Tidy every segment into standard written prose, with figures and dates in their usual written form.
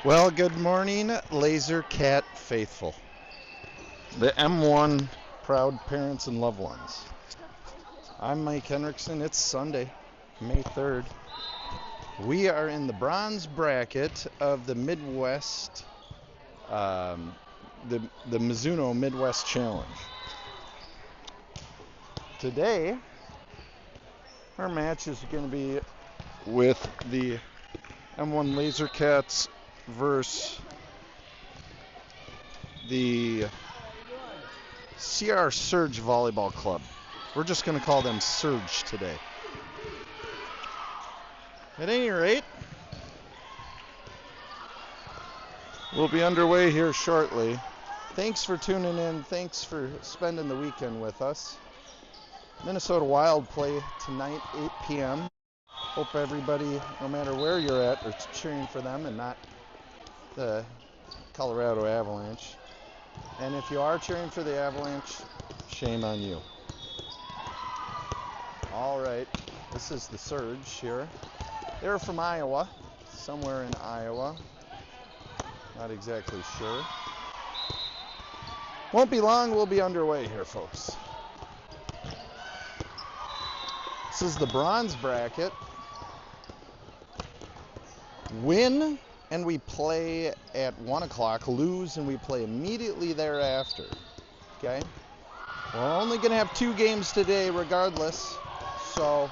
Well, good morning, Laser Cat faithful. The M1 proud parents and loved ones. I'm Mike Henriksen. It's Sunday, May 3rd. We are in the bronze bracket of the Midwest, the Mizuno Midwest Challenge. Today, our match is going to be with the M1 Laser Cats versus the CRSurge Volleyball Club. We're just going to call them Surge today. At any rate, we'll be underway here shortly. Thanks for tuning in. Thanks for spending the weekend with us. Minnesota Wild play tonight, 8 p.m. Hope everybody, no matter where you're at, are cheering for them and not the Colorado Avalanche. And if you are cheering for the Avalanche, shame on you. All right, this is the Surge here. They're from Iowa, somewhere in Iowa. Not exactly sure. Won't be long, we'll be underway here, folks. This is the bronze bracket. Win and we play at 1 o'clock, lose and we play immediately thereafter. Okay? We're only going to have 2 games today regardless, so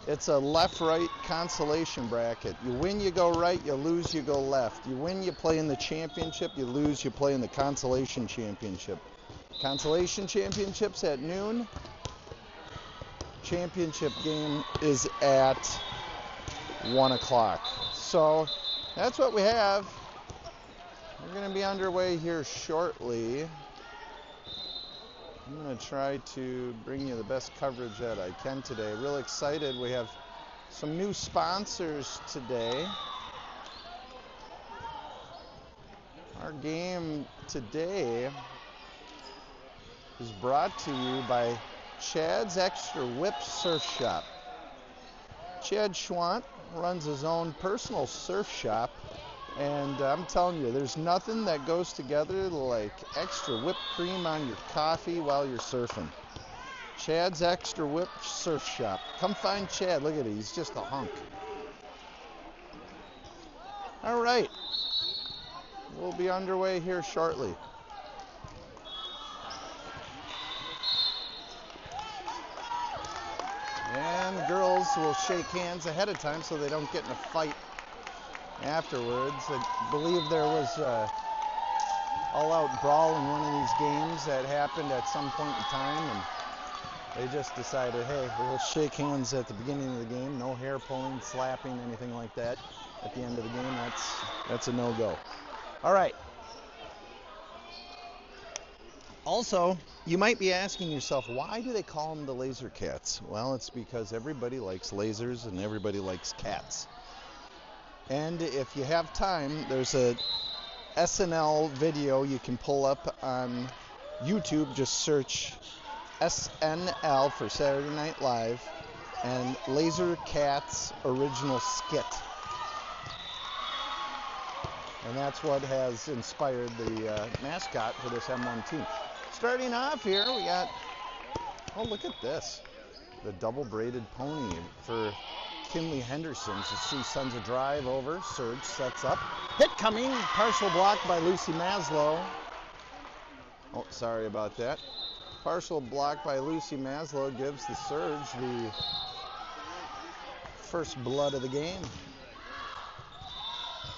it's a left-right consolation bracket. You win, you go right, you lose, you go left. You win, you play in the championship, you lose, you play in the consolation championship. Consolation championship's at noon. Championship game is at 1 o'clock. So that's what we have. We're going to be underway here shortly. I'm going to try to bring you the best coverage that I can today. Real excited. We have some new sponsors today. Our game today is brought to you by Chad's Extra Whip Surf Shop. Chad Schwant runs his own personal surf shop, and I'm telling you, there's nothing that goes together like extra whipped cream on your coffee while you're surfing. Chad's Extra Whip Surf Shop. Come find Chad. Look at it. He's just a hunk. All right. We'll be underway here shortly. And the girls will shake hands ahead of time so they don't get in a fight afterwards. I believe there was an all-out brawl in one of these games that happened at some point in time, and they just decided, hey, we'll shake hands at the beginning of the game. No hair pulling, slapping, anything like that. At the end of the game, that's a no-go. All right. Also, you might be asking yourself, why do they call them the Laser Cats? Well, it's because everybody likes lasers and everybody likes cats. And if you have time, there's a SNL video you can pull up on YouTube. Just search SNL for Saturday Night Live and Laser Cats original skit. And that's what has inspired the mascot for this M1 team. Starting off here, we got, oh, look at this. The double braided pony for Kinley Henderson. She sends a drive over. Surge sets up. Hit coming. Partial block by Lucy Maslow. Oh, sorry about that. Partial block by Lucy Maslow gives the Surge the first blood of the game.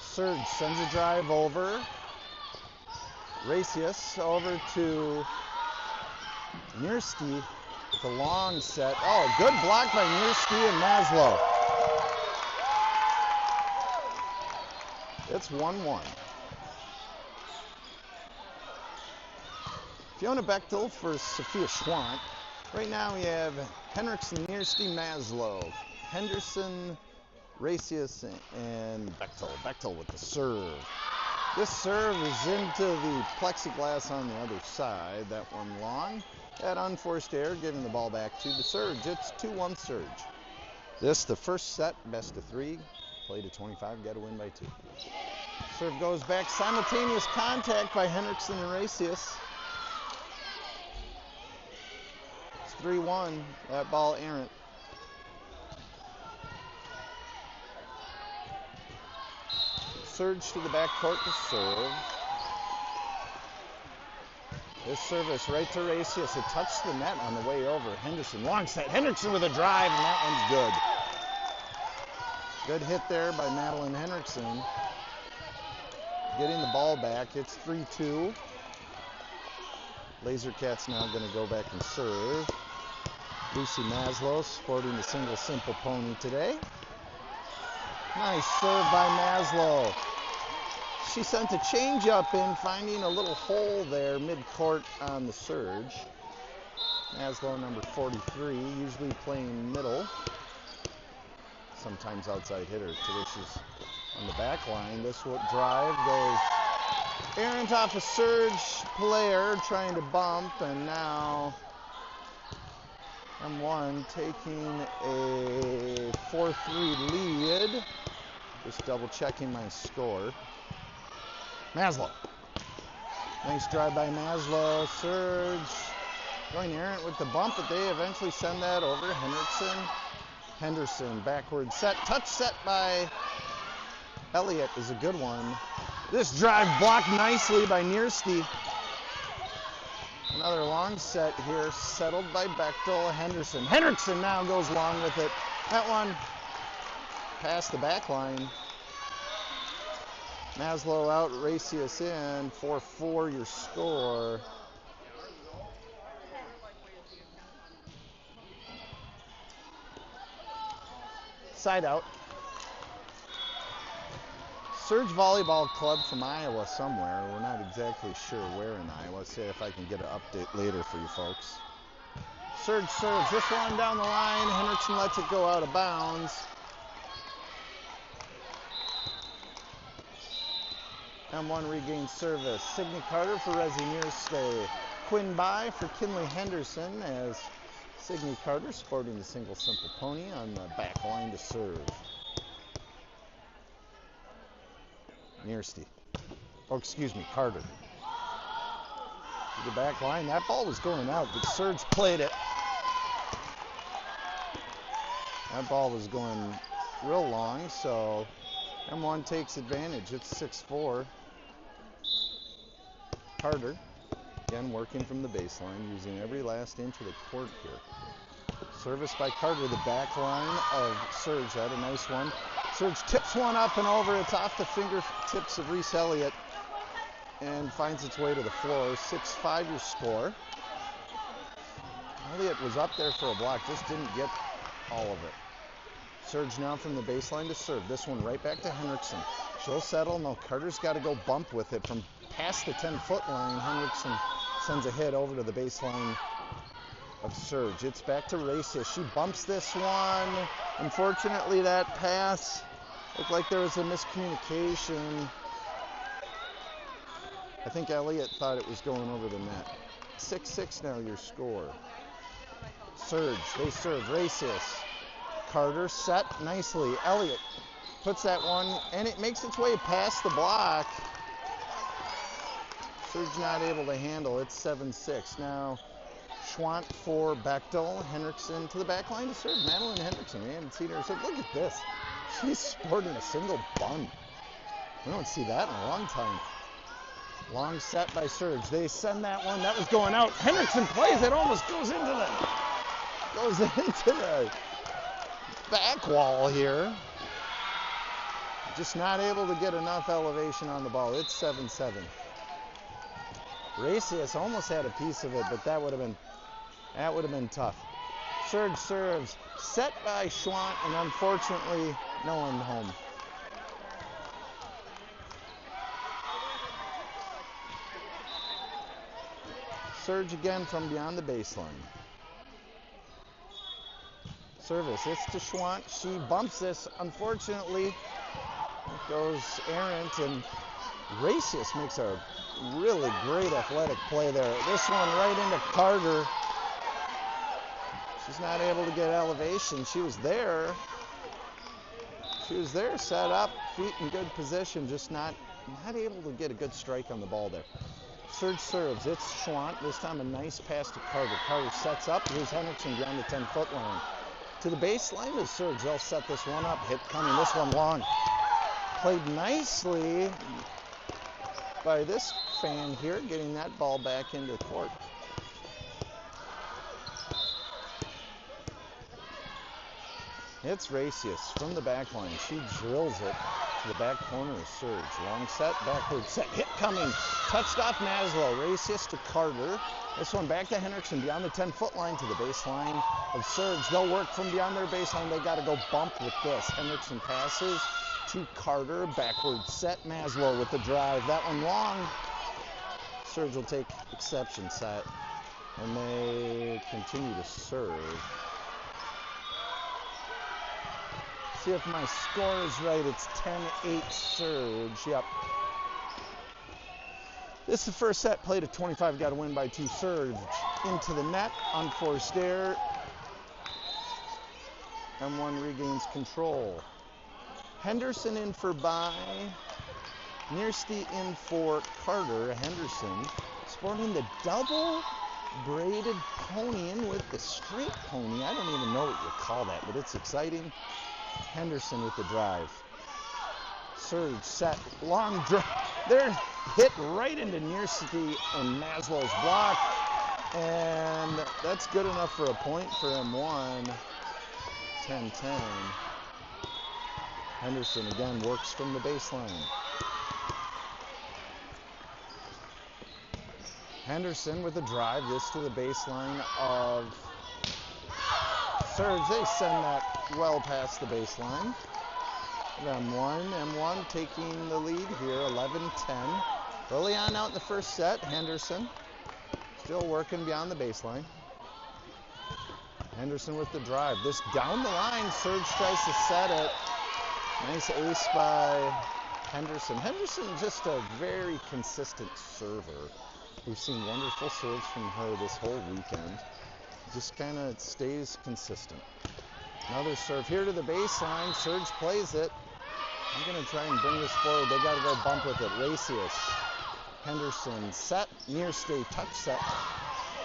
Surge sends a drive over. Racius over to Nierski with a long set. Oh, good block by Nierski and Maslow. It's 1-1. Fiona Bechtel for Sophia Schwant. Right now we have Henriksen, Nierski, Maslow, Henderson, Racius, and Bechtel. Bechtel with the serve. This serve is into the plexiglass on the other side. That one long. That unforced error, giving the ball back to the Surge. It's 2-1 Surge. This, the first set, best of 3. Play to 25, got to win by 2. Serve goes back. Simultaneous contact by Henriksen and Racius. It's 3-1. That ball errant. Surge to the back court to serve. This service right to Racius. It touched the net on the way over. Henderson, long set. Henriksen with a drive, and that one's good. Good hit there by Madeline Henriksen. Getting the ball back. It's 3-2. Laser Cat's now going to go back and serve. Lucy Maslow sporting the single simple pony today. Nice serve by Maslow. She sent a change up in, finding a little hole there mid-court on the surge. Maslow, number 43, usually playing middle. Sometimes outside hitter. Today she's on the back line. This drive goes errant off a surge player trying to bump, and now M1 taking a 4-3 lead. Just double checking my score. Maslow. Nice drive by Maslow. Surge going errant with the bump, but they eventually send that over to Henderson, backward set. Touch set by Elliott is a good one. This drive blocked nicely by Niersty. Another long set here, settled by Bechtel. Henriksen now goes long with it. That one past the back line. Maslow out, Racius in. 4-4 your score. Side out. Surge Volleyball Club from Iowa somewhere. We're not exactly sure where in Iowa. See if I can get an update later for you folks. Surge serves this one down the line. Henriksen lets it go out of bounds. M1 regains service. Signe Carter for Resi Niersty. Quinn Bai for Kinley Henderson as Signe Carter sporting the single simple pony on the back line to serve. Niersty. Oh, excuse me, Carter. To the back line. That ball was going out, but Surge played it. That ball was going real long, so M1 takes advantage. It's 6-4. Carter, again working from the baseline, using every last inch of the court here. Service by Carter, the back line of Surge. Had a nice one. Surge tips one up and over. It's off the fingertips of Reese Elliott and finds its way to the floor. 6-5 your score. Elliott was up there for a block, just didn't get all of it. Surge now from the baseline to serve. This one right back to Henriksen. She'll settle. No, Carter's got to go bump with it from past the 10-foot line. Henriksen sends a hit over to the baseline of Surge. It's back to Racius. She bumps this one. Unfortunately, that pass looked like there was a miscommunication. I think Elliott thought it was going over the net. 6-6 now your score. Surge, they serve. Racius. Carter set nicely. Elliott puts that one, and it makes its way past the block. Surge not able to handle. It's 7-6. Now, Schwant for Bechtel. Henriksen to the back line to serve. Madeline Henriksen. We haven't seen her serve. Look at this. She's sporting a single bun. We don't see that in a long time. Long set by Surge. They send that one. That was going out. Henriksen plays it. Almost goes into the back wall here. Just not able to get enough elevation on the ball. It's 7-7. Racius almost had a piece of it, but that would have been tough. Surge serves, set by Schwant, and unfortunately, no one home. Surge again from beyond the baseline. Service, it's to Schwant. She bumps this, unfortunately. It goes errant, and Racius makes a really great athletic play there. This one right into Carter. She's not able to get elevation. She was there, set up, feet in good position, just not not able to get a good strike on the ball there. Surge serves. It's Schwant. This time a nice pass to Carter. Carter sets up. Here's Henderson beyond the 10-foot line. To the baseline is Surge. They'll set this one up. Hit coming. This one long. Played nicely by this fan here, getting that ball back into the court. It's Racius from the back line. She drills it to the back corner of Surge. Long set, backward set. Hit coming. Touched off Maslow. Racius to Carter. This one back to Henderson beyond the 10-foot line to the baseline of Surge. They'll work from beyond their baseline. They got to go bump with this. Henderson passes to Carter. Backward set. Maslow with the drive. That one long. Surge will take exception set. And they continue to serve. See if my score is right. It's 10-8 Surge. Yep. This is the first set. Played at 25. Got to win by 2. Surge into the net. Unforced error. M1 regains control. Henderson in for By. Nierste in for Carter. Henderson sporting the double braided pony in with the straight pony. I don't even know what you call that, but it's exciting. Henderson with the drive. Surge set. Long drive. They're hit right into Nierste and Maslow's block. And that's good enough for a point for M1. 10-10. Henderson again works from the baseline. Henderson with a drive. This to the baseline of Surge. They send that well past the baseline. M1 taking the lead here, 11-10. Early on out in the first set, Henderson still working beyond the baseline. Henderson with the drive. This down the line, Surge tries to set it. Nice ace by Henderson. Henderson just a very consistent server. We've seen wonderful serves from her this whole weekend. Just kind of stays consistent. Another serve here to the baseline. Surge plays it. I'm going to try and bring this forward. They got to go bump with it. Racius. Henderson set. Nierste touch set.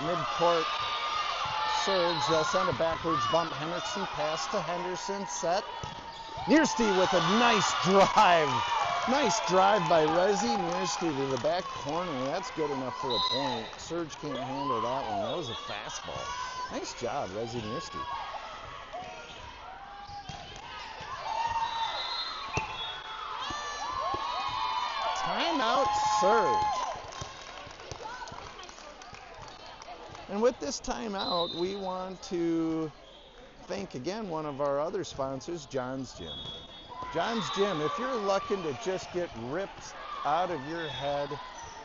Mid-court. Surge. They'll send a backwards bump. Henderson pass to Henderson. Set. Nierste with a nice drive. Nice drive by Resi. Nierste to the back corner. That's good enough for a point. Surge can't handle that one. That was a fastball. Nice job, Resi Nierste. Timeout, Surge. And with this timeout, we want to thank again one of our other sponsors, John's Gym. John's Gym, if you're looking to just get ripped out of your head,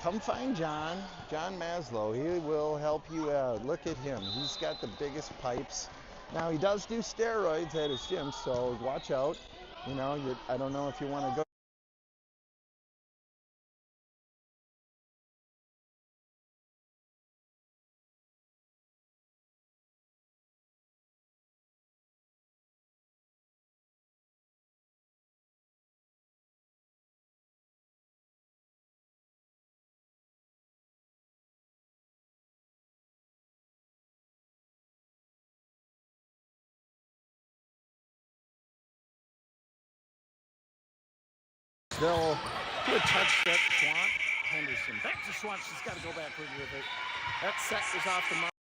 come find John Maslow. He will help you out. Look at him. He's got the biggest pipes. Now, he does do steroids at his gym, so watch out. You know, I don't know if you want to go. They'll do a touch set. Schwant, Henderson. Back to Schwant. She's got to go backward with it. That set is off the mark.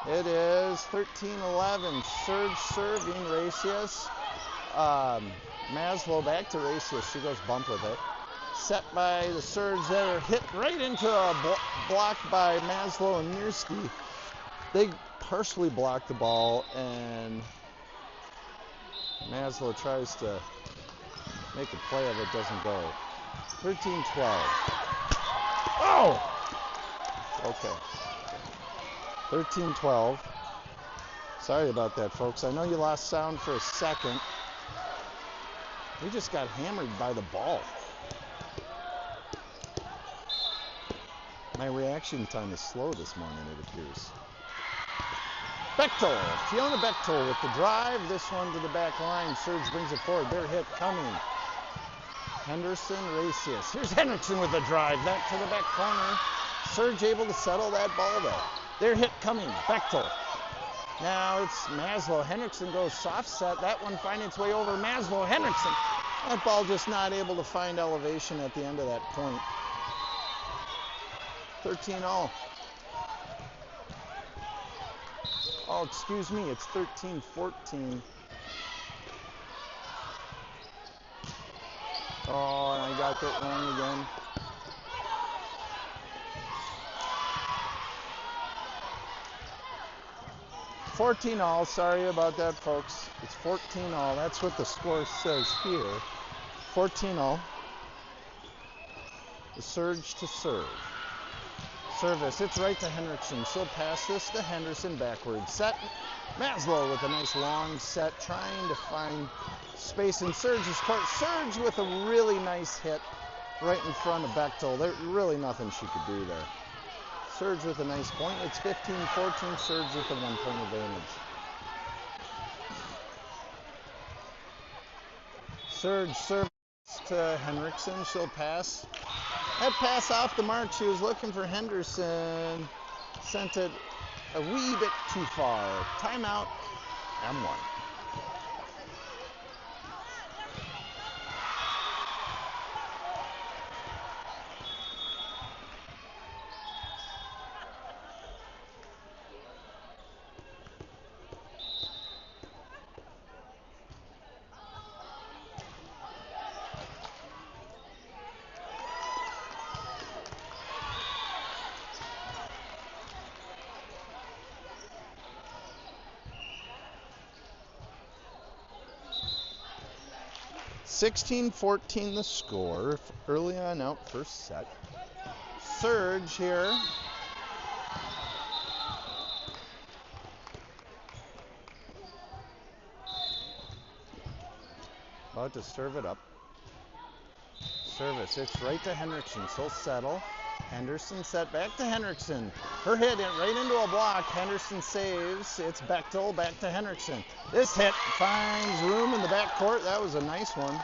It is 13-11. Surge serving. Racius. Maslow back to Racius. She goes bump with it. Set by the Surge there. Hit right into a block by Maslow and Nierste. They partially block the ball, and Maslow tries to make a play of it, doesn't go. 13-12. Oh! Okay. 13-12. Sorry about that, folks. I know you lost sound for a second. We just got hammered by the ball. My reaction time is slow this morning, it appears. Bechtel, Fiona Bechtel with the drive. This one to the back line. Surge brings it forward. Their hit coming. Henderson, Racius. Here's Henderson with the drive. Back to the back corner. Surge able to settle that ball though. Their hit coming. Bechtel. Now it's Maslow. Henriksen goes soft set. That one finding its way over. Maslow, Henriksen. That ball just not able to find elevation at the end of that point. 13-all. Oh, excuse me, it's 13-14. Oh, and I got that wrong again. $14-all, sorry about that, folks. It's 14-all. That's what the score says here. 14-all. The surge to serve. Service, it's right to Henriksen. She'll pass this to Henderson backwards. Set. Maslow with a nice long set, trying to find space in Surge's court. Surge with a really nice hit right in front of Bechtel. There's really nothing she could do there. Surge with a nice point. It's 15-14. Surge with a 1-point advantage. Surge service to Henriksen. She'll pass. That pass off the mark. She was looking for Henderson. Sent it a wee bit too far. Timeout. M1. $16-14 the score. Early on out, first set. Surge here. About to serve it up. Service, it's right to Henriksen. She'll settle. Henderson set back to Henriksen. Her hit right into a block. Henderson saves. It's Bechtel back to Henriksen. This hit finds room in the back court. That was a nice one.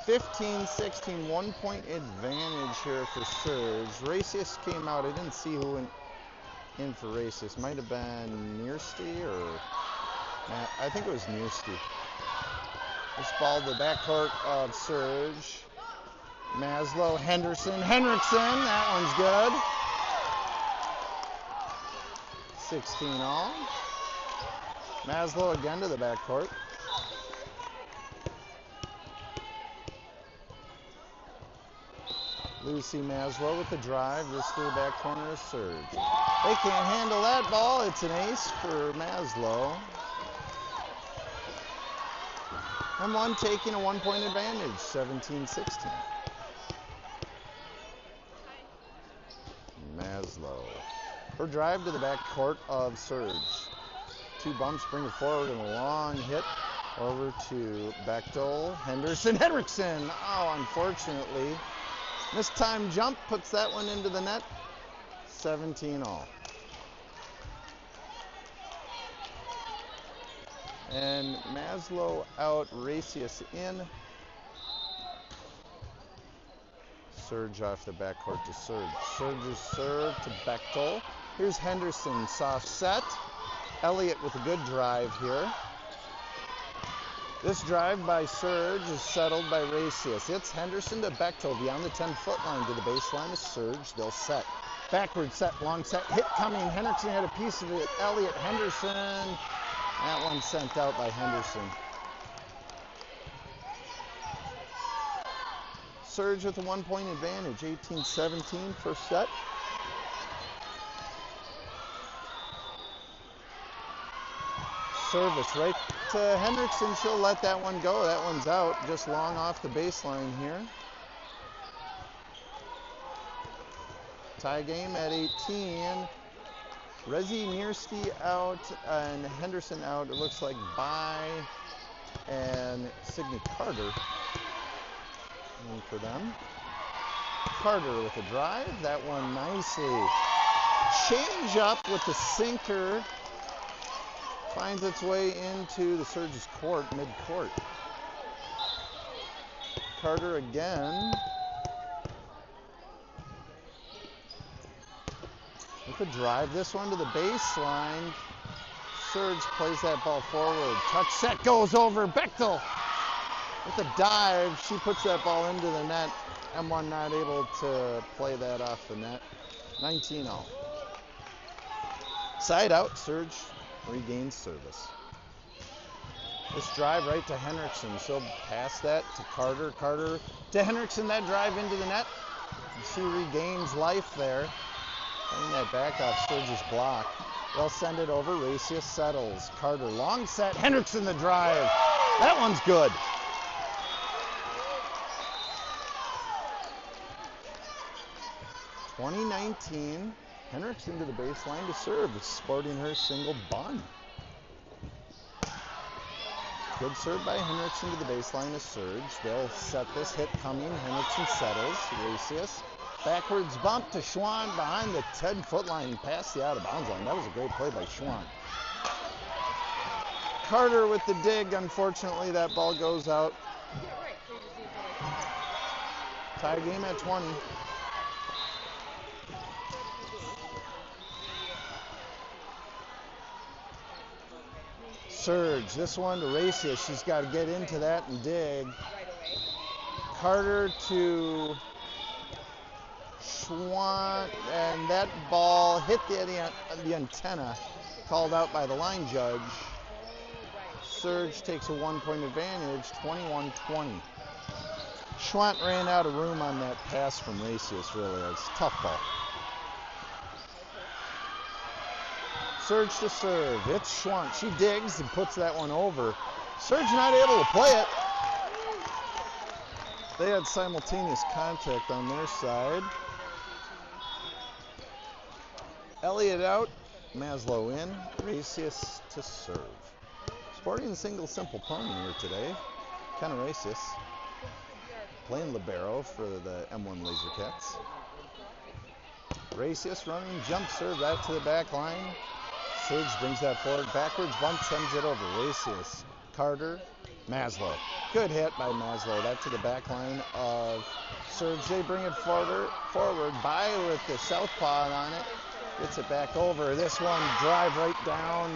$15-16, 1-point advantage here for Surge. Racius came out. I didn't see who went in for Racius. Might have been Niersty or I think it was Niersty. This ball to the backcourt of Surge. Maslow, Henderson, Henriksen. That one's good. 16-all. Maslow again to the backcourt. Lucy Maslow with the drive. This to the back corner of Surge. They can't handle that ball. It's an ace for Maslow. M1 taking a 1-point advantage, 17-16. Maslow. Her drive to the back court of Surge. Two bumps bring it forward and a long hit over to Bechtel. Henderson, Henriksen. Oh, unfortunately. This time jump puts that one into the net. 17-all. And Maslow out, Racius in. Surge off the backcourt to Surge. Surge's serve to Bechtel. Here's Henderson, soft set. Elliott with a good drive here. This drive by Surge is settled by Racius. It's Henderson to Bechtel beyond the 10-foot line to the baseline of Surge. They'll set. Backward set, long set, hit coming. Henderson had a piece of it. Elliott, Henderson. That one sent out by Henderson. Surge with a 1-point advantage, 18-17 first set. Service right to Henriksen. She'll let that one go. That one's out, just long off the baseline here. Tie game at 18. Rezi Niersty out and Henderson out. It looks like Bai and Signe Carter in for them. Carter with a drive. That one nicely. Change up with the sinker. Finds its way into the Surge's court, mid-court. Carter again. With a drive. This one to the baseline. Surge plays that ball forward. Touch set goes over. Bechtel with a dive. She puts that ball into the net. M1 not able to play that off the net. 19-0. Side out. Surge regains service. This drive right to Henriksen. She'll pass that to Carter. Carter to Henriksen. That drive into the net. She regains life there. Playing that back off Surge's block. They'll send it over. Racius settles. Carter long set. Henriksen the drive. That one's good. (2019). Henriksen to the baseline to serve. Sporting her single bun. Good serve by Henriksen to the baseline to Surge. They'll set this hit coming. Henriksen settles. Racius. Backwards bump to Schwann behind the 10-foot line, past the out-of-bounds line. That was a great play by Schwann. Carter with the dig. Unfortunately, that ball goes out. Tie game at 20. Surge. This one to Racius. She's got to get into that and dig. Carter to Schwann, and that ball hit the antenna, called out by the line judge. Surge takes a 1-point advantage, 21-20. Schwann ran out of room on that pass from Racius, really. It's a tough ball. Surge to serve. It's Schwann. She digs and puts that one over. Surge not able to play it. They had simultaneous contact on their side. Elliott out, Maslow in, Racius to serve. Sporting a single simple pony here today. Kenna Racius playing libero for the M1 Lasercats. Racius running jump serve right to the back line. Surge brings that forward, backwards bump, sends it over. Racius, Carter, Maslow. Good hit by Maslow. That to the back line of Surge. They bring it forward. By with the southpaw on it. Gets it back over. This one, drive right down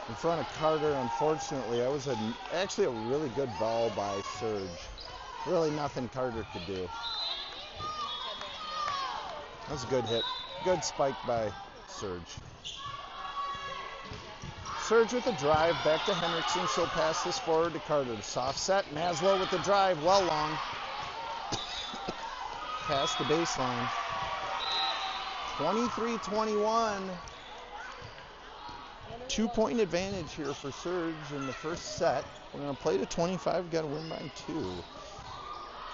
in front of Carter. Unfortunately, that was actually a really good ball by Surge. Really nothing Carter could do. That was a good hit. Good spike by Surge. Surge with the drive, back to Henriksen. She'll pass this forward to Carter. Soft set, Maslow with the drive, well long. Past the baseline. 23-21. 2-point advantage here for Surge in the first set. We're going to play to 25, got to win by 2.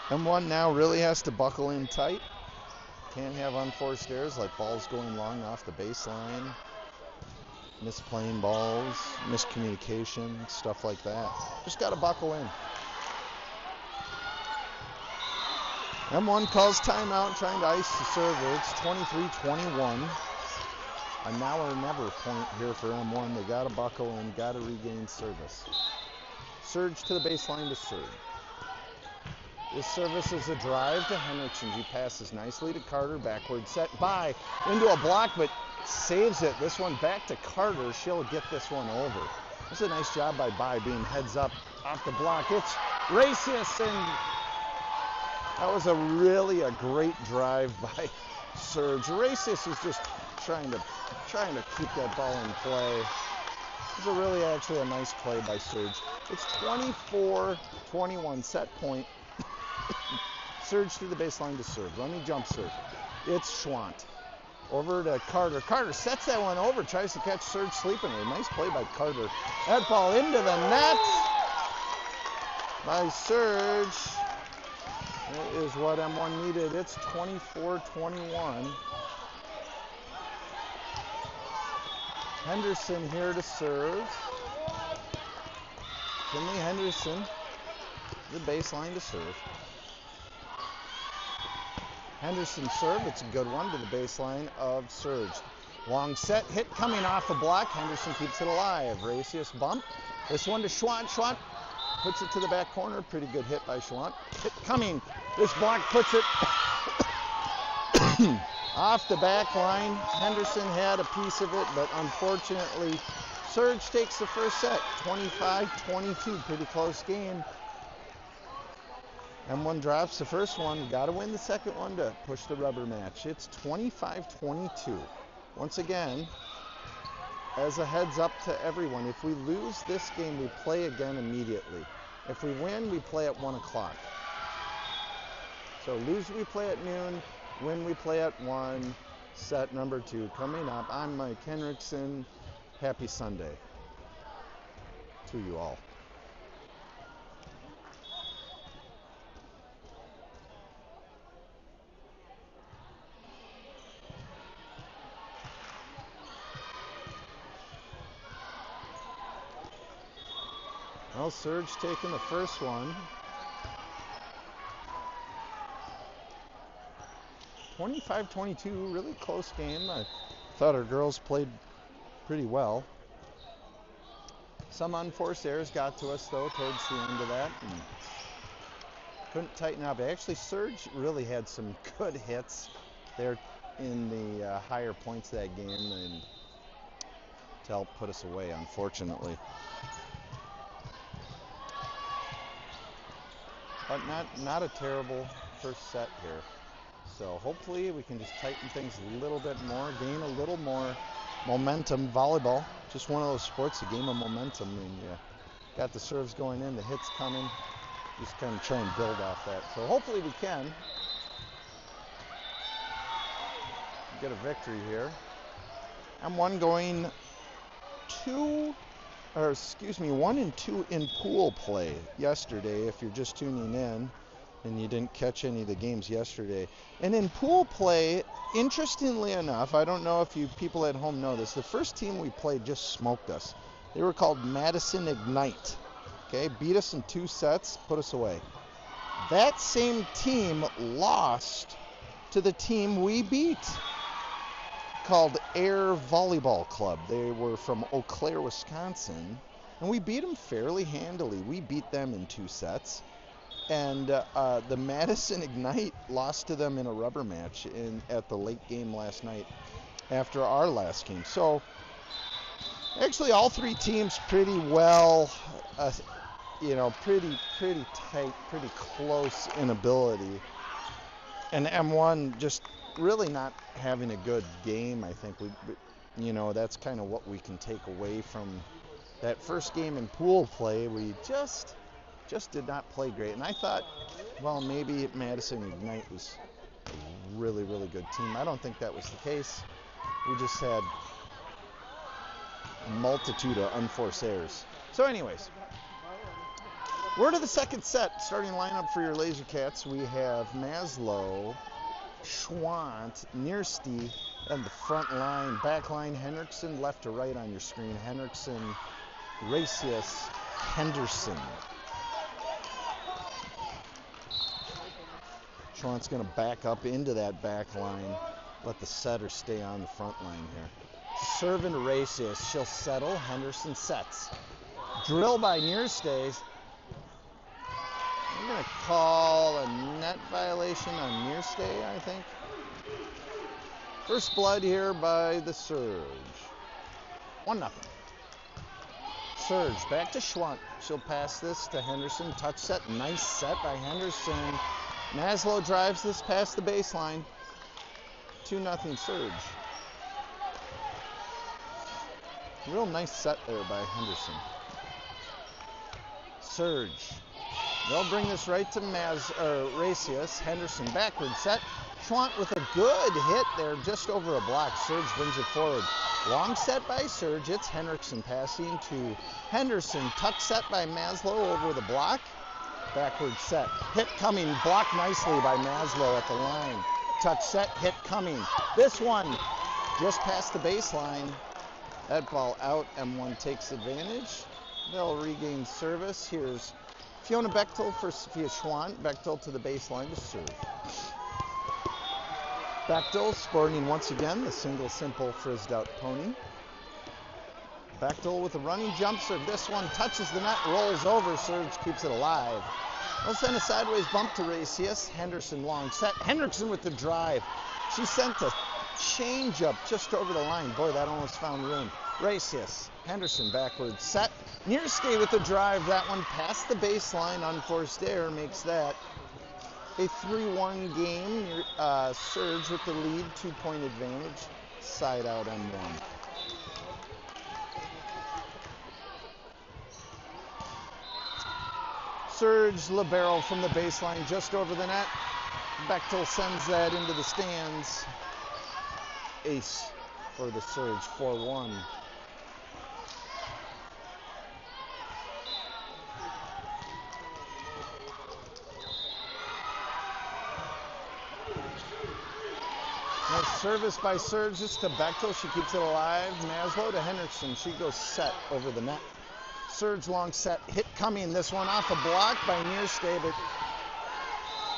M1 now really has to buckle in tight. Can't have unforced errors like balls going long off the baseline. Misplaying balls, miscommunication, stuff like that. Just got to buckle in. M1 calls timeout, trying to ice the server. It's 23-21. A now or never point here for M1. They got to buckle in, got to regain service. Surge to the baseline to serve. This service is a drive to Henriksen. He passes nicely to Carter, backward set by into a block, but saves it. This one back to Carter. She'll get this one over. This is a nice job by being heads up off the block. It's Racius, and that was a great drive by Surge. Racius is just trying to keep that ball in play. It was actually a nice play by Surge. It's 24-21 set point. Surge to the baseline to serve. Running jump serve. It's Schwann. Over to Carter. Carter sets that one over. Tries to catch Surge sleeping. A nice play by Carter. That ball into the net by Surge. That is what M1 needed. It's 24-21. Henderson here to serve. Finley Henderson, the baseline to serve. Henderson serve, it's a good one to the baseline of Surge. Long set, hit coming off the block. Henderson keeps it alive. Racius bump. This one to Schwant. Schwant puts it to the back corner. Pretty good hit by Schwant. Hit coming. This block puts it off the back line. Henderson had a piece of it, but unfortunately, Surge takes the first set. 25-22, pretty close game. M1 drops the first one. Got to win the second one to push the rubber match. It's 25-22. Once again, as a heads up to everyone, if we lose this game, we play again immediately. If we win, we play at 1 o'clock. So lose, we play at noon. Win, we play at 1. Set number 2 coming up. I'm Mike Henriksen. Happy Sunday to you all. Well, Surge taking the first one. 25-22, really close game. I thought our girls played pretty well. Some unforced errors got to us, though, towards the end of that. And couldn't tighten up. Actually, Surge really had some good hits there in the higher points of that game and to help put us away, unfortunately. But not a terrible first set here. So hopefully we can just tighten things a little bit more, gain a little more momentum. Volleyball, just one of those sports, a game of momentum. And you got the serves going in, the hits coming. Just kind of try and build off that. So hopefully we can get a victory here. M1 going 1 and 2 in pool play yesterday, if you're just tuning in and you didn't catch any of the games yesterday. And in pool play, interestingly enough, I don't know if you people at home know this, the first team we played just smoked us. They were called Madison Ignite. Okay, beat us in 2 sets, put us away. That same team lost to the team we beat, called Air Volleyball Club. They were from Eau Claire, Wisconsin, and we beat them fairly handily. We beat them in 2 sets, and the Madison Ignite lost to them in a rubber match at the late game last night after our last game. So actually all 3 teams pretty well, pretty tight, pretty close in ability, and M1 just really not having a good game. I think that's kind of what we can take away from that first game in pool play. We just did not play great, and I thought, well, maybe Madison Ignite was a really, really good team. I don't think that was the case. We just had a multitude of unforced errors. So anyways, we're to the second set. Starting lineup for your Laser Cats, we have Maslow, Schwant, Niersty, and the front line. Back line, Henriksen, left to right on your screen. Henriksen, Racius, Henderson. Schwant's going to back up into that back line. Let the setter stay on the front line here. Serving to Racius. She'll settle. Henderson sets. Drill by Niersty. I'm going to call a net violation on Niersty, I think. First blood here by the Surge. 1-0. Surge back to Schwant. She'll pass this to Henderson. Touch set. Nice set by Henderson. Maslow drives this past the baseline. 2-0 Surge. Real nice set there by Henderson. Surge. They'll bring this right to Racius. Henderson backward set. Schwant with a good hit there, just over a block. Surge brings it forward. Long set by Surge. It's Henderson passing to Henderson. Tuck set by Maslow over the block. Backward set. Hit coming. Blocked nicely by Maslow at the line. Touch set. Hit coming. This one just past the baseline. That ball out. M1 takes advantage. They'll regain service. Here's Fiona Bechtel for Sophia Schwant. Bechtel to the baseline to serve. Bechtel sporting once again the single simple frizzed out pony. Bechtel with a running jump serve. This one touches the net, rolls over. Surge keeps it alive. We'll send a sideways bump to Racius. Henderson long set. Hendrickson with the drive. She sent a change up just over the line. Boy, that almost found room. Racius. Henderson backwards set. Nearstay with the drive. That one past the baseline. Unforced error makes that a 3-1 game. Surge with the lead. 2-point advantage. Side out M1. Surge libero from the baseline just over the net. Bechtel sends that into the stands. Ace for the Surge, 4-1. Nice service by Surge just to Bechtel. She keeps it alive. Maslow to Hendrickson. She goes set over the net. Surge long set, hit coming. This one off a block by Nearstay, but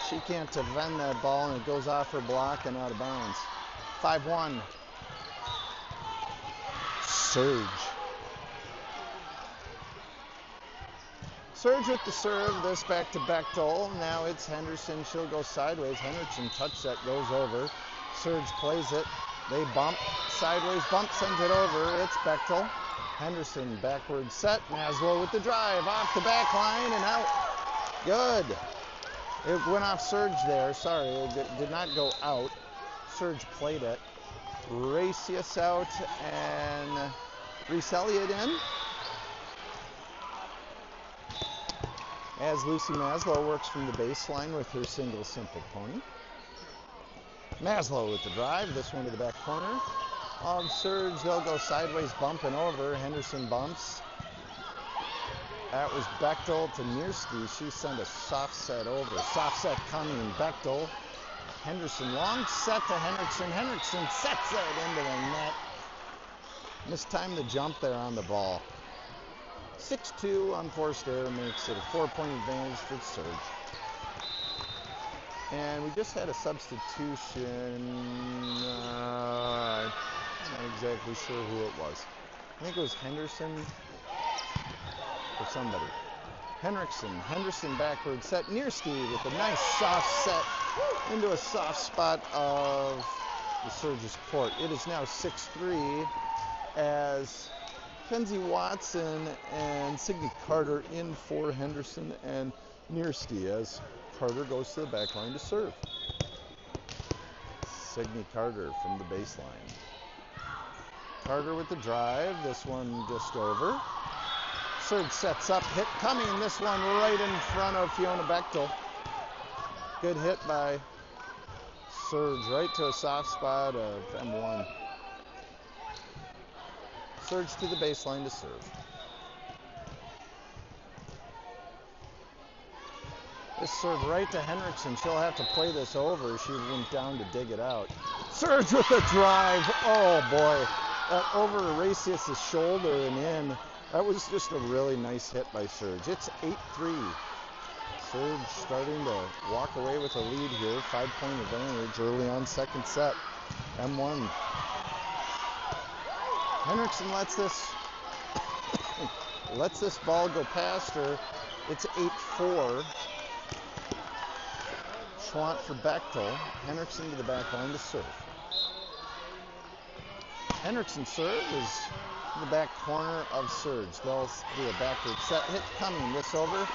she can't defend that ball, and it goes off her block and out of bounds. 5-1. Surge. Surge with the serve. This back to Bechtel. Now it's Henderson. She'll go sideways. Hendrickson touch set goes over. Surge plays it. They bump. Sideways bump sends it over. It's Bechtel. Henderson backward set. Maslow with the drive off the back line and out. Good. It went off Surge there. Sorry, it did not go out. Surge played it. Racius out and Reese Elliott in. As Lucy Maslow works from the baseline with her single simple pony. Maslow with the drive. This one to the back corner of Surge. They'll go sideways bumping over. Henderson bumps. That was Bechtel to Nearstay. She sent a soft set over. Soft set coming. Bechtel. Henderson long set to Hendrickson. Hendrickson sets it into the net. Mistimed the jump there on the ball. 6-2 unforced error makes it a 4-point advantage for Surge. And we just had a substitution. I'm not exactly sure who it was. I think it was Henderson or somebody. Henderson backward set. Nearstay with a nice soft set into a soft spot of the Surge's court. It is now 6-3 as Kenzie Watson and Signe Carter in for Henderson and Nearstay as Carter goes to the back line to serve. Signe Carter from the baseline. Carter with the drive. This one just over. Surge sets up. Hit coming. This one right in front of Fiona Bechtel. Good hit by Surge right to a soft spot of M1. Surge to the baseline to serve. This serve right to Hendrickson. She'll have to play this over. She went down to dig it out. Surge with the drive. Oh boy. Over Racius' shoulder and in. That was just a really nice hit by Surge. It's 8-3. Surge starting to walk away with a lead here. 5-point advantage early on second set. M1. Hendrickson lets this ball go past her. It's 8-4. Schwant for Bechtel. Hendrickson to the back line to serve. Hendrickson serve is in the back corner of Surge. They'll do a backward set. Hit coming. This over.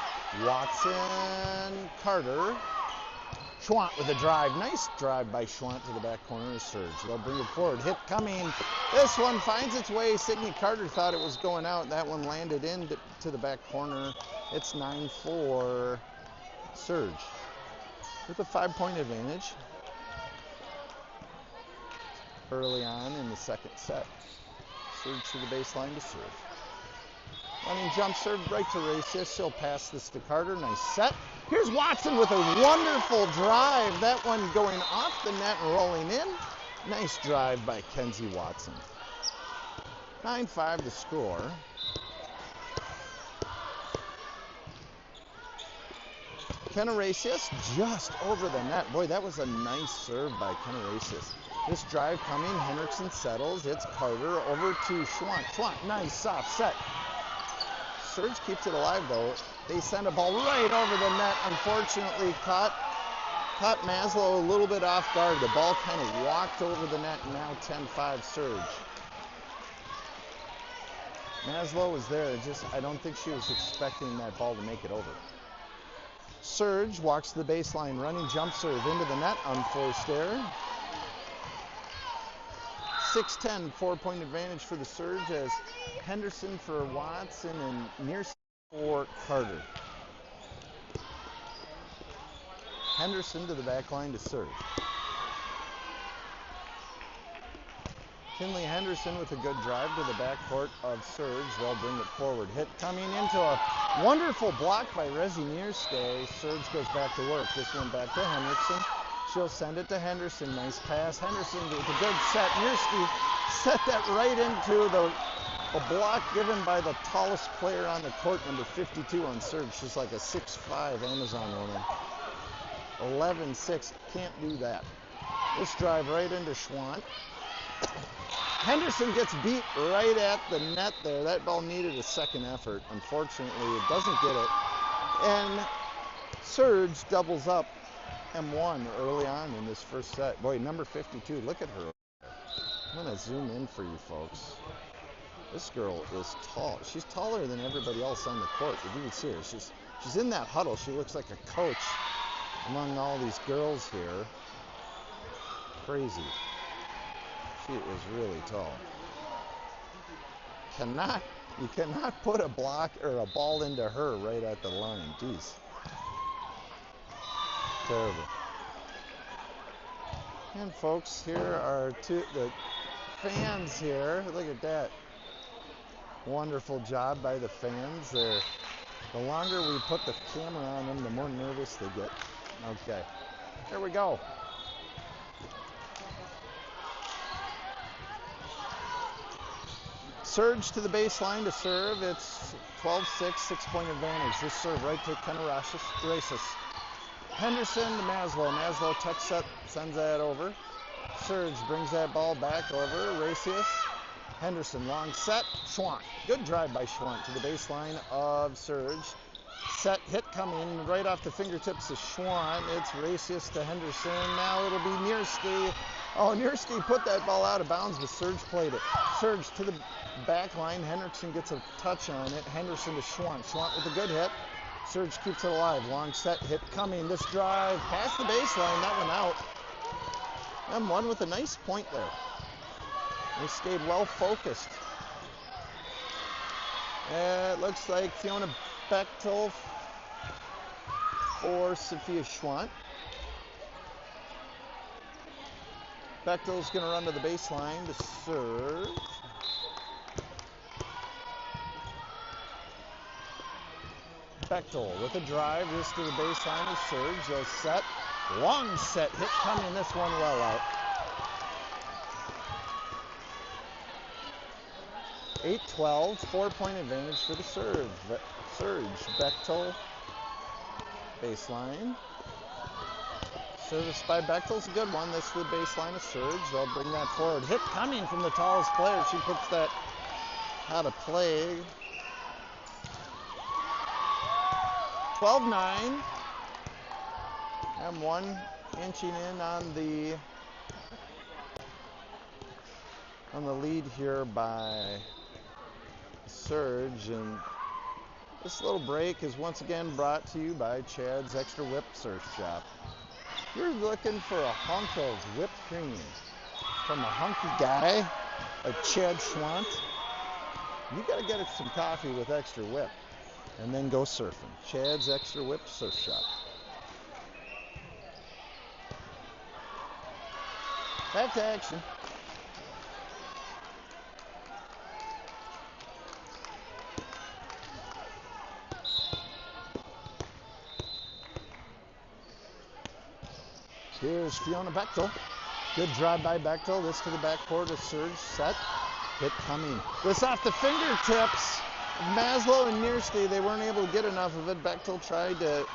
Watson, Carter. Schwant with a drive. Nice drive by Schwant to the back corner of Surge. They'll bring it forward. Hit coming. This one finds its way. Signe Carter thought it was going out. That one landed in to the back corner. It's 9-4 Surge with a 5-point advantage early on in the second set. Surge to the baseline to serve. Running jump serve right to Racius. She'll pass this to Carter. Nice set. Here's Watson with a wonderful drive. That one going off the net and rolling in. Nice drive by Kenzie Watson. 9-5 to score. CRSurgeVC just over the net. Boy, that was a nice serve by CRSurgeVC. This drive coming, Henriksen settles. It's Carter over to Schwandt. Schwandt, nice soft set. Surge keeps it alive though. They send a ball right over the net. Unfortunately, caught Maslow a little bit off guard. The ball kind of walked over the net, and now 10-5 Surge. Maslow was there. I don't think she was expecting that ball to make it over. Surge walks to the baseline, running jump serve into the net, unforced error. 6-10, 4-point advantage for the Surge as Henderson for Watson and Nearson for Carter. Henderson to the back line to serve. Kinley Henderson with a good drive to the backcourt of Surge. They'll bring it forward. Hit coming into a wonderful block by Rezi Nierste. Surge goes back to work. This one back to Henderson. She'll send it to Henderson. Nice pass. Henderson with a good set. Nierste set that right into a block given by the tallest player on the court, number 52 on Surge. She's like a 6'5" Amazon woman. 11-6. Can't do that. This drive right into Schwandt. Henderson gets beat right at the net there. That ball needed a second effort. Unfortunately, it doesn't get it. And Surge doubles up M1 early on in this first set. Boy, number 52, look at her. I'm going to zoom in for you folks. This girl is tall. She's taller than everybody else on the court. If you can see her, she's in that huddle. She looks like a coach among all these girls here. Crazy. She is really tall. You cannot put a block or a ball into her right at the line. Jeez. Terrible. And folks, here are the fans here. Look at that. Wonderful job by the fans. The longer we put the camera on them, the more nervous they get. Okay. Here we go. Surge to the baseline to serve. It's 12-6, 6-point advantage. This serve right to CRSurgeVC. Henderson to Maslow. Maslow touch set, sends that over. Surge brings that ball back over. Racius. Henderson, long set. Schwandt. Good drive by Schwandt to the baseline of Surge. Set hit coming right off the fingertips of Schwandt. It's Racius to Henderson. Now it'll be Nierste. Oh, Nierste put that ball out of bounds, but Surge played it. Surge to the back line. Henderson gets a touch on it. Henderson to Schwandt. Schwandt with a good hit. Surge keeps it alive. Long set hit coming. This drive past the baseline. That one out. M1 with a nice point there. They stayed well focused. It looks like Fiona Bechtel for Sophia Schwandt. Bechtel's going to run to the baseline to serve. Bechtel with a drive, just to the baseline of Surge. They'll set. Long set hit coming. This one well out. 8-12, 4-point advantage for the Surge. Bechtel, baseline. Service by Bechtel's a good one. This is the baseline of Surge. They'll bring that forward. Hit coming from the tallest player. She puts that out of play. 12-9. M1 inching in on the lead here by Surge, and this little break is once again brought to you by Chad's Extra Whip Surf Shop. If you're looking for a hunk of whipped cream from a hunky guy like Chad Schwandt, you got to get it some coffee with extra whip and then go surfing. Chad's Extra Whip Surf Shop. Back to action. Here's Fiona Bechtel. Good drive by Bechtel. This to the backcourt of Surge. Set. Hit coming. This off the fingertips of Maslow and Nierste. They weren't able to get enough of it. Bechtel tried to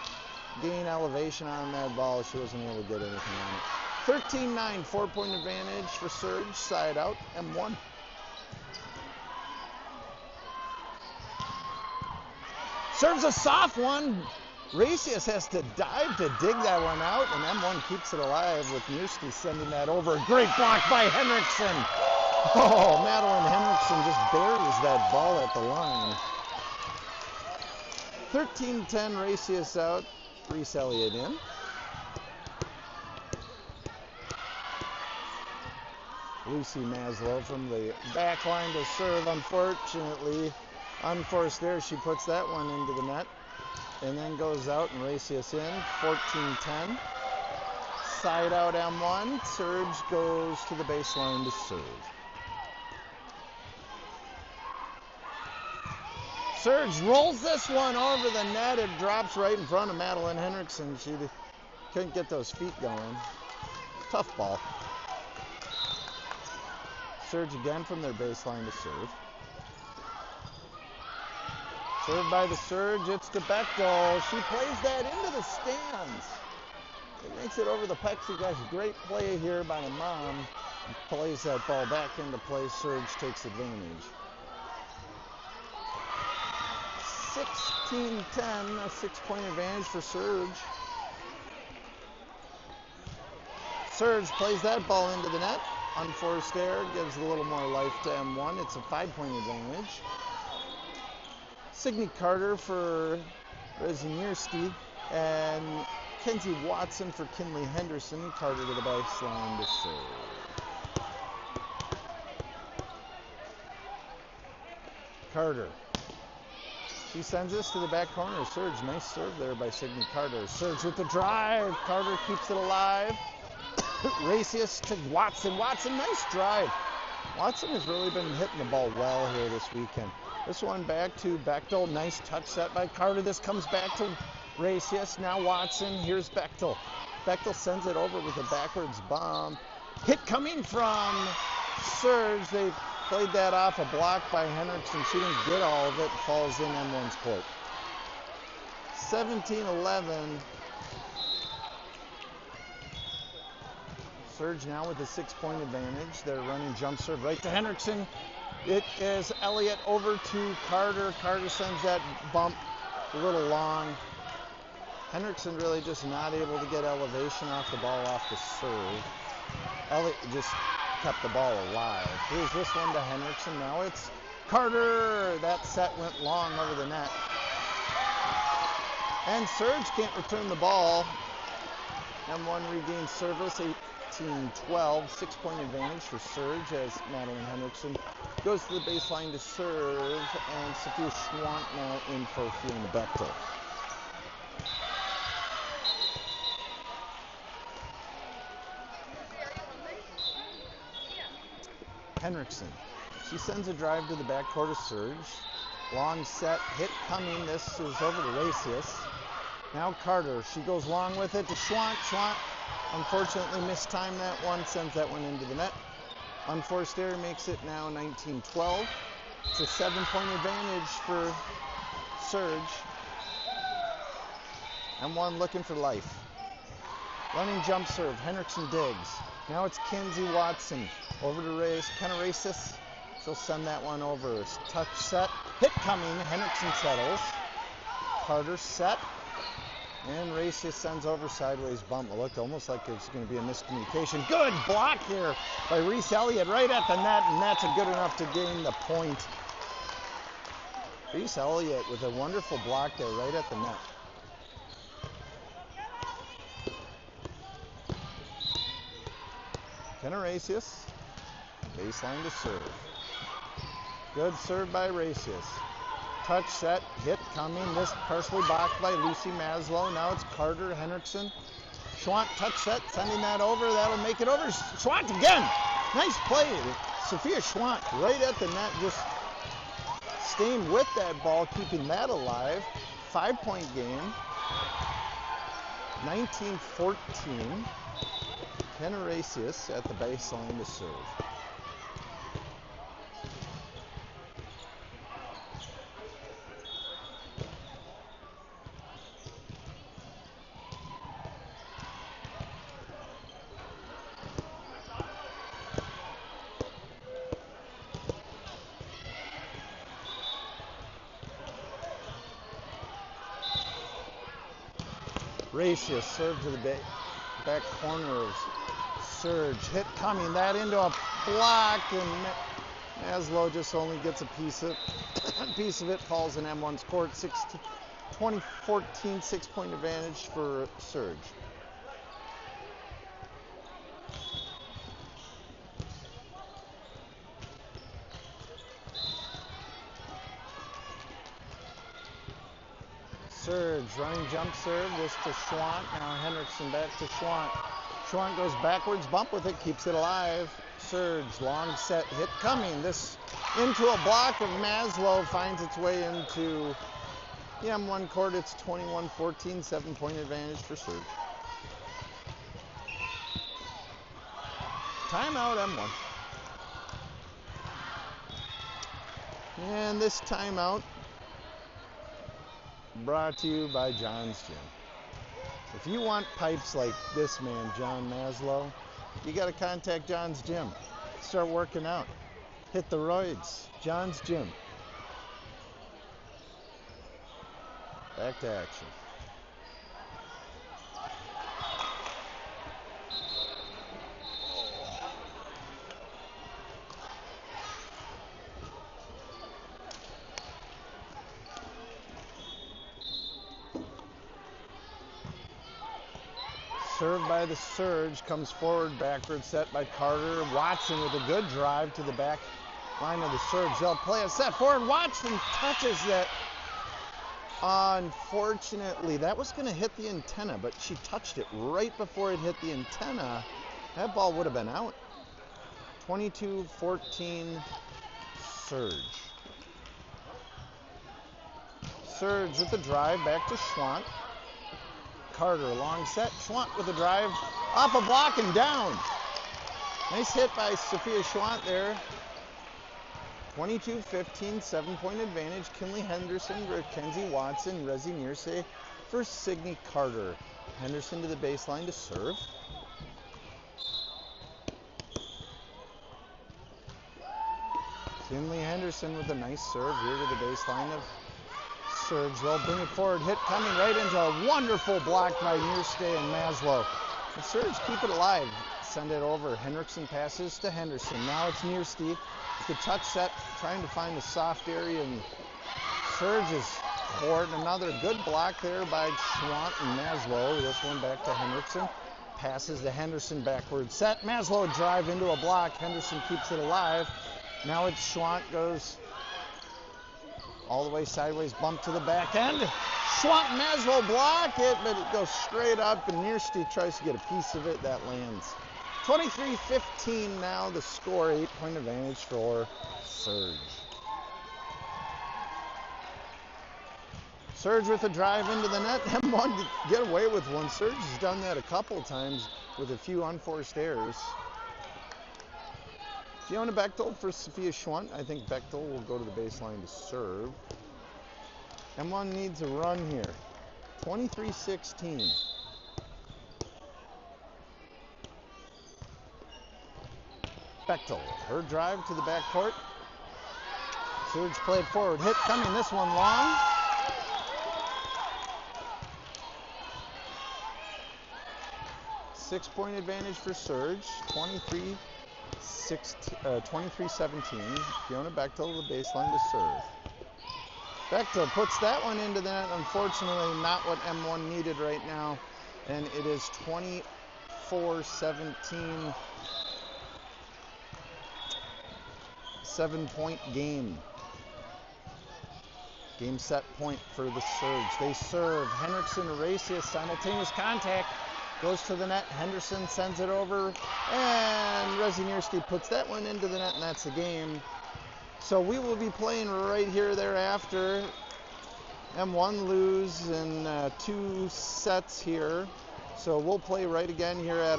gain elevation on that ball. She wasn't able to get anything on it. 13-9, 4-point advantage for Surge. Side out, M1. Serves a soft one. Racius has to dive to dig that one out, and M1 keeps it alive with Muski sending that over. Great block by Henriksen. Oh, Madeline Henriksen just buries that ball at the line. 13-10, Racius out. Reese Elliott in. Lucy Maslow from the back line to serve. Unfortunately, unforced there. She puts that one into the net and then goes out and Racius in. 14-10. Side out M1. Surge goes to the baseline to serve. Surge rolls this one over the net. It drops right in front of Madeline Henriksen. She couldn't get those feet going. Tough ball. Surge again from their baseline to serve. Served by the Surge. It's to Bechtel. She plays that into the stands. It makes it over the plexiglass. Great play here by the mom. Plays that ball back into play. Surge takes advantage. 16-10, a 6-point advantage for Surge. Surge plays that ball into the net. Unforced error gives a little more life to M1. It's a 5-point advantage. Signe Carter for Rezynierski and Kenzie Watson for Kinley Henderson. Carter to the baseline to serve. Carter. She sends this to the back corner. Surge, nice serve there by Signe Carter. Surge with the drive. Carter keeps it alive. Racius to Watson. Watson, nice drive. Watson has really been hitting the ball well here this weekend. This one back to Bechtel. Nice touch set by Carter. This comes back to Racius. Now Watson. Here's Bechtel. Bechtel sends it over with a backwards bomb. Hit coming from Surge. They played that off a block by Henriksen. She didn't get all of it. Falls in M1's court. 17-11. Surge now with a 6-point advantage. They're running jump serve right to Henriksen. It is Elliott over to Carter. Carter sends that bump a little long. Henriksen really just not able to get elevation off the ball off the serve. Elliott just kept the ball alive. Here's this one to Henriksen. Now it's Carter. That set went long over the net. And Surge can't return the ball. M1 regains service. 18-12, 6-point advantage for Surge as Madeline Henriksen goes to the baseline to serve, and Sophia Schwant now in for Fiona Bechtel. Henriksen, she sends a drive to the backcourt of Surge. Long set, hit coming. This is over to Racius. Now Carter, she goes long with it to Schwant. Schwant unfortunately mistimed that one, sends that one into the net. Unforced error makes it now 19-12. It's a 7-point advantage for Surge. M1 looking for life. Running jump serve, Henriksen digs. Now it's Kenzie Watson over to Racius. She'll send that one over. Touch set, hit coming, Henriksen settles. Carter set. And Racius sends over sideways bump. It looked almost like it's going to be a miscommunication. Good block here by Reese Elliott right at the net, and that's good enough to gain the point. Reese Elliott with a wonderful block there right at the net. Kenna Racius, baseline to serve. Good serve by Racius. Touch set, hit coming. This partially blocked by Lucy Maslow. Now it's Carter Henriksen. Schwant touch set, sending that over. That'll make it over. Schwant again. Nice play. Sophia Schwant right at the net, just staying with that ball, keeping that alive. 5-point game. 19-14. Kenna Racius at the baseline to serve. Racius serve to the back corner of Surge. Hit coming, that into a block, and Maslow just only gets a piece of it. Falls in M1's court. 2014 6-point advantage for Surge. Surge, running jump serve, this to Schwant. Now Henriksen back to Schwant. Schwant goes backwards, bump with it, keeps it alive. Surge, long set, hit coming. This into a block of Maslow, finds its way into the M1 court. It's 21-14, 7-point advantage for Surge. Timeout M1. And this timeout brought to you by John's Gym. If you want pipes like this man, John Maslow, you got to contact John's Gym. Start working out. Hit the roids. John's Gym. Back to action. Served by the Surge, comes forward, backward set by Carter. Watson with a good drive to the back line of the Surge. They'll play a set forward. Watson touches that. Unfortunately, that was going to hit the antenna, but she touched it right before it hit the antenna. That ball would have been out. 22-14 Surge. Surge with the drive, back to Schwant. Carter, long set. Schwant with a drive, off a block and down. Nice hit by Sophia Schwant there. 22-15, 7-point advantage. Kinley Henderson, Mackenzie Watson, Rezi Nirse for Signe Carter. Henderson to the baseline to serve. Kinley Henderson with a nice serve here to the baseline of Surge. They'll bring it forward. Hit coming right into a wonderful block by Nirse and Maslow. The Surge keep it alive. Send it over. Henriksen passes to Henderson. Now it's Nirse. The touch set, trying to find a soft area, and Surge's court. Another good block there by Schwant and Maslow. This one back to Henriksen. Passes to Henderson backward set. Maslow drive into a block. Henderson keeps it alive. Now it's Schwant, goes all the way sideways, bump to the back end. Schwant and Maslow block it, but it goes straight up, and Nirse tries to get a piece of it. That lands. 23-15 now the score, 8-point advantage for Surge. Surge with a drive into the net. M1 to get away with one. Surge has done that a couple times with a few unforced errors. Fiona Bechtel for Sophia Schwant. I think Bechtel will go to the baseline to serve. M1 needs a run here. 23-16. Bechtel, her drive to the backcourt. Surge played forward. Hit coming, this one long. Six-point advantage for Surge. 23-17. Fiona Bechtel, the baseline to serve. Bechtel puts that one into the net. Unfortunately, not what M1 needed right now. And it is 24-17. 7-point game. Game set point for the Surge. They serve. Henriksen erases simultaneous contact. Goes to the net. Henderson sends it over. And Rezi Nirse puts that one into the net, and that's the game. So we will be playing right here thereafter. M1 lose in 2 sets here. So we'll play right again here at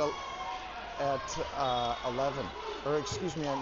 11. Or excuse me, at